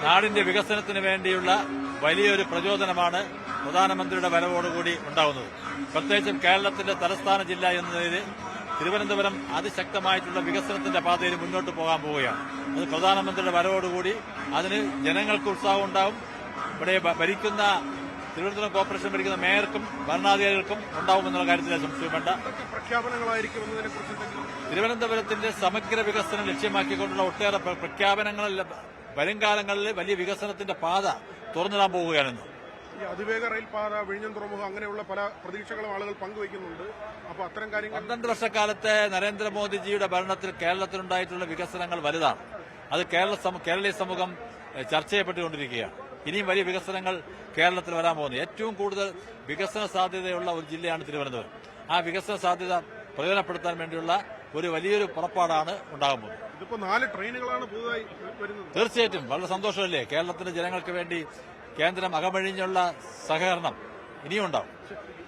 നാടിന്റെ വികസനത്തിന് വേണ്ടിയുള്ള വലിയൊരു പ്രചോദനമാണ് പ്രധാനമന്ത്രിയുടെ വരവോടുകൂടി ഉണ്ടാകുന്നത്. പ്രത്യേകിച്ചും കേരളത്തിന്റെ തലസ്ഥാന ജില്ല എന്നതിൽ തിരുവനന്തപുരം അതിശക്തമായിട്ടുള്ള വികസനത്തിന്റെ പാതയിൽ മുന്നോട്ട് പോകാൻ പോവുകയാണ്. അത് പ്രധാനമന്ത്രിയുടെ വരവോടുകൂടി അതിന് ജനങ്ങൾക്ക് ഉത്സാഹം ഉണ്ടാവും. ഇവിടെ ഭരിക്കുന്ന തിരുവനന്തപുരം കോർപ്പറേഷൻ ഭരിക്കുന്ന മേയർക്കും ഭരണാധികാരികൾക്കും ഉണ്ടാവുമെന്നുള്ള കാര്യത്തിൽ സംശയം വേണ്ട. തിരുവനന്തപുരത്തിന്റെ സമഗ്ര വികസനം ലക്ഷ്യമാക്കിക്കൊണ്ടുള്ള ഒട്ടേറെ പ്രഖ്യാപനങ്ങൾ വരും കാലങ്ങളിൽ വലിയ വികസനത്തിന്റെ പാത തുറന്നിടാൻ പോവുകയാണെന്ന്. ഈ അതിവേഗ റെയിൽപാത, വിഴിഞ്ഞം തുറമുഖം, അങ്ങനെയുള്ള പല പ്രതീക്ഷകളും ആളുകൾ പങ്കുവയ്ക്കുന്നുണ്ട്. അപ്പോൾ അത്തരം കാര്യങ്ങൾ 12 വർഷക്കാലത്തെ നരേന്ദ്രമോദിജിയുടെ ഭരണത്തിൽ കേരളത്തിലുണ്ടായിട്ടുള്ള വികസനങ്ങൾ വലുതാണ്. അത് കേരളീയ സമൂഹം ചർച്ച ചെയ്യപ്പെട്ടുകൊണ്ടിരിക്കുകയാണ്. ഇനിയും വലിയ വികസനങ്ങൾ കേരളത്തിൽ വരാൻ പോകുന്നു. ഏറ്റവും കൂടുതൽ വികസന സാധ്യതയുള്ള ഒരു ജില്ലയാണ് തിരുവനന്തപുരം. ആ വികസന സാധ്യത പ്രയോജനപ്പെടുത്താൻ വേണ്ടിയുള്ള ഒരു വലിയൊരു പുറപ്പാടാണ് ഉണ്ടാകാൻ പോകുന്നത്. ഇതിപ്പോ 4 ട്രെയിനുകളാണ് പുതുതായി വരുന്നത്. തീർച്ചയായിട്ടും വളരെ സന്തോഷമല്ലേ. കേരളത്തിന്റെ ജനങ്ങൾക്ക് വേണ്ടി കേന്ദ്രം അകമഴിഞ്ഞുള്ള സഹകരണം ഇനിയും ഉണ്ടാവും.